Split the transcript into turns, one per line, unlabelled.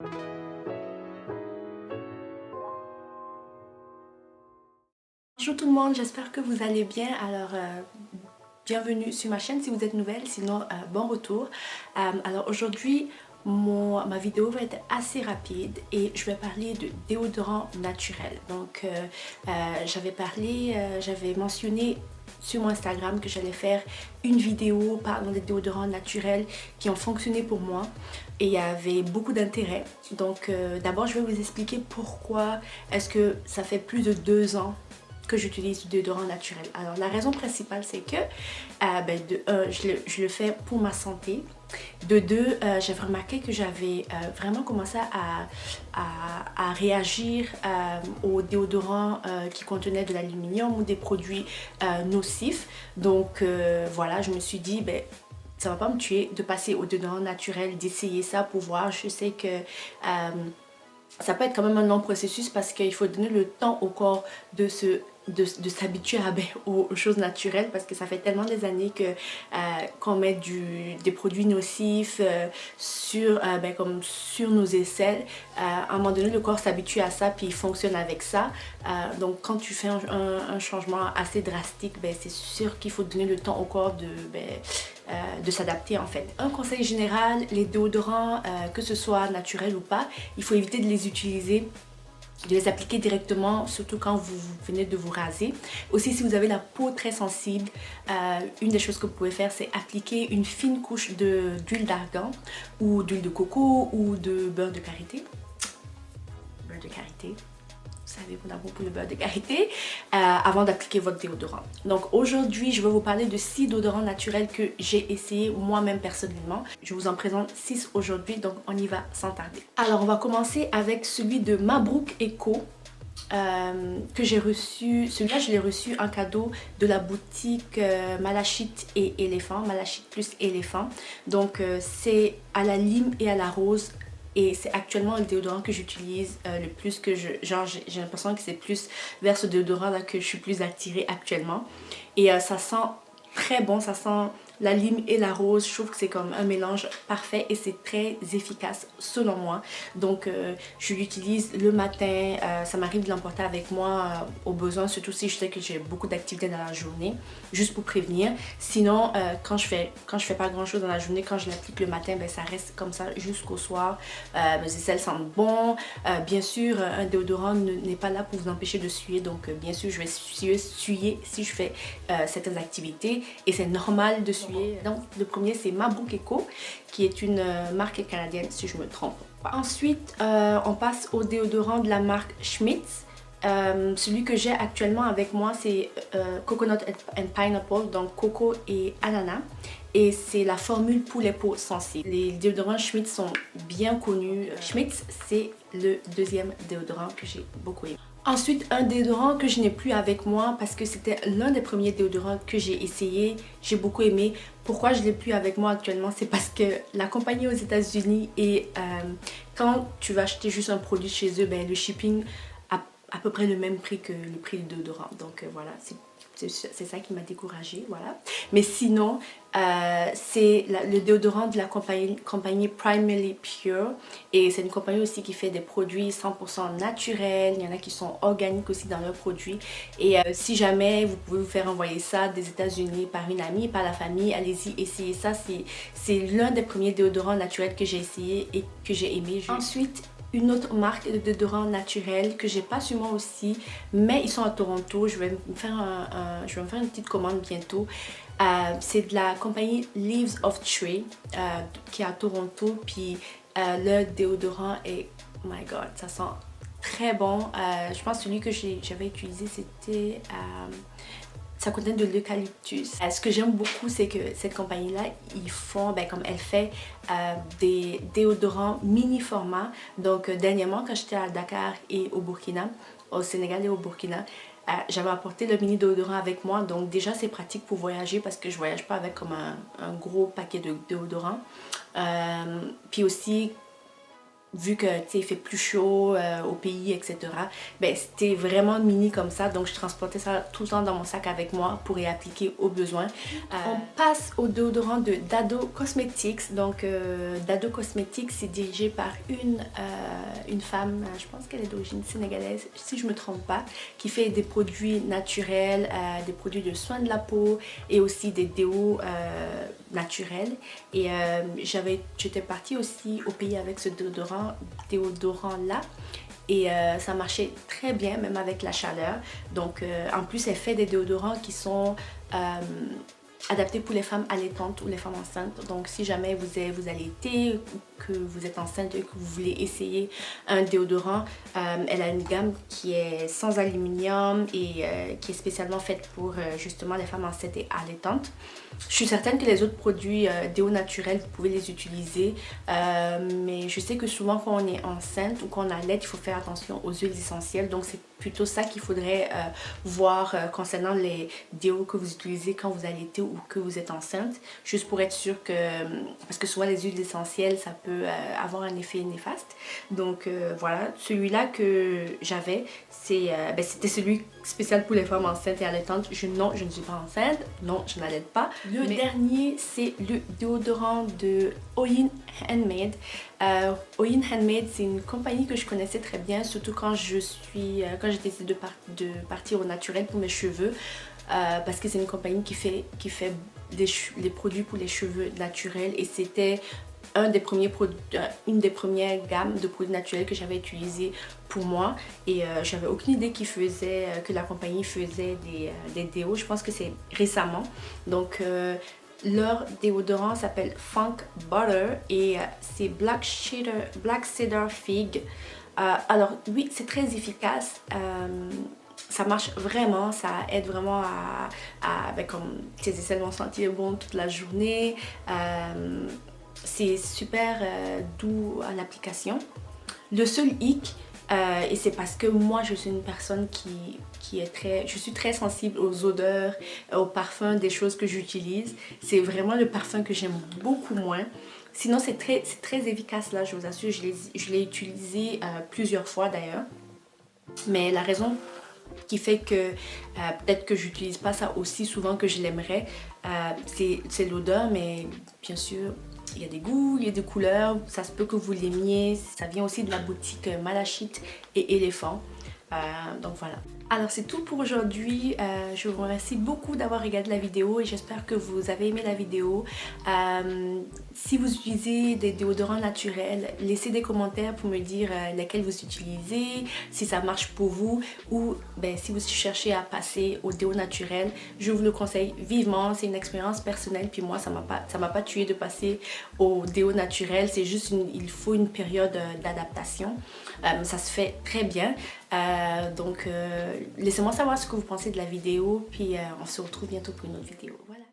Bonjour tout le monde, j'espère que vous allez bien. Alors, bienvenue sur ma chaîne si vous êtes nouvelle, sinon bon retour. Alors aujourd'hui, ma vidéo va être assez rapide et je vais parler de déodorant naturel. Donc, j'avais mentionné sur mon Instagram que j'allais faire une vidéo parlant des déodorants naturels qui ont fonctionné pour moi et il y avait beaucoup d'intérêt. Donc, d'abord, je vais vous expliquer pourquoi est-ce que ça fait plus de 2 ans que j'utilise du déodorant naturel. Alors la raison principale c'est que de un, je le fais pour ma santé. De deux, j'avais remarqué que j'avais vraiment commencé à réagir aux déodorants qui contenaient de l'aluminium ou des produits nocifs. Donc voilà, je me suis dit, ça va pas me tuer de passer au déodorant naturel, d'essayer ça pour voir. Je sais que ça peut être quand même un long processus parce qu'il faut donner le temps au corps de s'habituer aux choses naturelles, parce que ça fait tellement des années qu'on met des produits nocifs comme sur nos aisselles. À un moment donné, le corps s'habitue à ça puis il fonctionne avec ça. Donc quand tu fais un changement assez drastique, c'est sûr qu'il faut donner le temps au corps de s'adapter en fait. Un conseil général, les déodorants, que ce soit naturel ou pas, il faut éviter de les utiliser, de les appliquer directement, surtout quand vous venez de vous raser. Aussi, si vous avez la peau très sensible, une des choses que vous pouvez faire, c'est appliquer une fine couche d'huile d'argan ou d'huile de coco ou de beurre de karité. Beurre de karité. Vous savez, mon amour pour le beurre de karité, avant d'appliquer votre déodorant. Donc aujourd'hui, je vais vous parler de 6 déodorants naturels que j'ai essayé moi-même personnellement. Je vous en présente 6 aujourd'hui, donc on y va sans tarder. Alors on va commencer avec celui de Mabrouk Co. Que j'ai reçu. Celui-là, je l'ai reçu en cadeau de la boutique Malachite et Éléphant, Malachite plus Éléphant. Donc c'est à la lime et à la rose. Et c'est actuellement le déodorant que j'utilise le plus, que j'ai l'impression que c'est plus vers ce déodorant là que je suis plus attirée actuellement. Et ça sent très bon, ça sent la lime et la rose. Je trouve que c'est comme un mélange parfait et c'est très efficace selon moi. Donc je l'utilise le matin, ça m'arrive de l'emporter avec moi au besoin, surtout si je sais que j'ai beaucoup d'activités dans la journée, juste pour prévenir. Sinon quand je fais pas grand chose dans la journée, quand je l'applique le matin, ça reste comme ça jusqu'au soir. Mes aisselles sentent bon. Bien sûr, un déodorant n'est pas là pour vous empêcher de suer, donc bien sûr je vais suyer si je fais certaines activités et c'est normal de suyer. Donc le premier c'est Mabrouk Co, qui est une marque canadienne si je me trompe pas. Ensuite on passe au déodorant de la marque Schmitz. Celui que j'ai actuellement avec moi c'est Coconut and Pineapple, donc coco et ananas, et c'est la formule pour les peaux sensibles. Les déodorants Schmitz sont bien connus. Schmitz c'est le deuxième déodorant que j'ai beaucoup aimé. Ensuite, un déodorant que je n'ai plus avec moi parce que c'était l'un des premiers déodorants que j'ai essayé, j'ai beaucoup aimé. Pourquoi je ne l'ai plus avec moi actuellement? C'est parce que la compagnie aux États-Unis, et quand tu vas acheter juste un produit chez eux, le shipping a à peu près le même prix que le prix du déodorant. Donc voilà, c'est ça qui m'a découragée, voilà. Mais sinon, c'est le déodorant de la compagnie Primarily Pure. Et c'est une compagnie aussi qui fait des produits 100% naturels. Il y en a qui sont organiques aussi dans leurs produits. Et si jamais vous pouvez vous faire envoyer ça des États-Unis par une amie, par la famille, allez-y, essayez ça. C'est l'un des premiers déodorants naturels que j'ai essayé et que j'ai aimé. Ensuite, une autre marque de déodorant naturel que j'ai pas sur moi aussi, mais ils sont à Toronto. Je vais me faire une petite commande bientôt. C'est de la compagnie Leaves of Tree qui est à Toronto. Puis le déodorant est, oh my god, ça sent très bon. Je pense que celui que j'avais utilisé c'était ça contient de l'eucalyptus. Ce que j'aime beaucoup, c'est que cette compagnie-là, ils font, comme elle fait, des déodorants mini format. Donc, dernièrement, quand j'étais à Dakar et au Burkina, au Sénégal et au Burkina, j'avais apporté le mini déodorant avec moi. Donc, déjà, c'est pratique pour voyager parce que je voyage pas avec comme un gros paquet de déodorant. Puis aussi, vu que tu sais, il fait plus chaud au pays, etc. Ben, c'était vraiment mini comme ça, donc je transportais ça tout le temps dans mon sac avec moi pour y appliquer aux besoins. On passe au déodorant de Dado Cosmetics. Donc Dado Cosmetics, c'est dirigé par une femme, je pense qu'elle est d'origine sénégalaise, si je me trompe pas, qui fait des produits naturels, des produits de soins de la peau et aussi des déos naturels. Et j'étais partie aussi au pays avec ce déodorant là, et ça marchait très bien même avec la chaleur. Donc en plus elle fait des déodorants qui sont adaptés pour les femmes allaitantes ou les femmes enceintes. Donc si jamais vous allaitez ou que vous êtes enceinte et que vous voulez essayer un déodorant, elle a une gamme qui est sans aluminium et qui est spécialement faite pour justement les femmes enceintes et allaitantes. Je suis certaine que les autres produits déo naturels, vous pouvez les utiliser, mais je sais que souvent quand on est enceinte ou qu'on allaite, il faut faire attention aux huiles essentielles. Donc c'est plutôt ça qu'il faudrait voir concernant les déos que vous utilisez quand vous allaitez ou que vous êtes enceinte, juste pour être sûr que, parce que souvent les huiles essentielles, ça peut avoir un effet néfaste. Donc voilà, celui-là que j'avais, c'était celui spécial pour les femmes enceintes et allaitantes. Non, je ne suis pas enceinte, non, je n'allaite pas. Le dernier, c'est le déodorant de Oyin Handmade. Oyin Handmade, c'est une compagnie que je connaissais très bien, surtout quand j'ai décidé de partir au naturel pour mes cheveux, parce que c'est une compagnie qui fait les produits pour les cheveux naturels, et c'était une des premières gammes de produits naturels que j'avais utilisé pour moi, et j'avais aucune idée que la compagnie faisait des déos. Je pense que c'est récemment. Donc leur déodorant s'appelle Funk Butter et c'est Black Cedar Fig. Alors oui, c'est très efficace. Ça marche vraiment, ça aide vraiment comme tes aisselles vont sentir bon toute la journée. C'est super doux à l'application. Le seul hic, et c'est parce que moi je suis une personne je suis très sensible aux odeurs, aux parfums des choses que j'utilise. C'est vraiment le parfum que j'aime beaucoup moins. Sinon c'est très efficace là, je vous assure, je l'ai utilisé plusieurs fois d'ailleurs. Mais la raison qui fait que peut-être que j'utilise pas ça aussi souvent que je l'aimerais, c'est l'odeur, mais bien sûr il y a des goûts, il y a des couleurs, ça se peut que vous l'aimiez. Ça vient aussi de la boutique Malachite et Éléphant. Donc voilà. Alors c'est tout pour aujourd'hui. Je vous remercie beaucoup d'avoir regardé la vidéo et j'espère que vous avez aimé la vidéo. Si vous utilisez des déodorants naturels, laissez des commentaires pour me dire lesquels vous utilisez, si ça marche pour vous, ou si vous cherchez à passer au déo naturel, je vous le conseille vivement. C'est une expérience personnelle, puis moi ça m'a pas tué de passer au déo naturel. C'est juste il faut une période d'adaptation. Ça se fait très bien. Donc laissez-moi savoir ce que vous pensez de la vidéo, puis on se retrouve bientôt pour une autre vidéo. Voilà.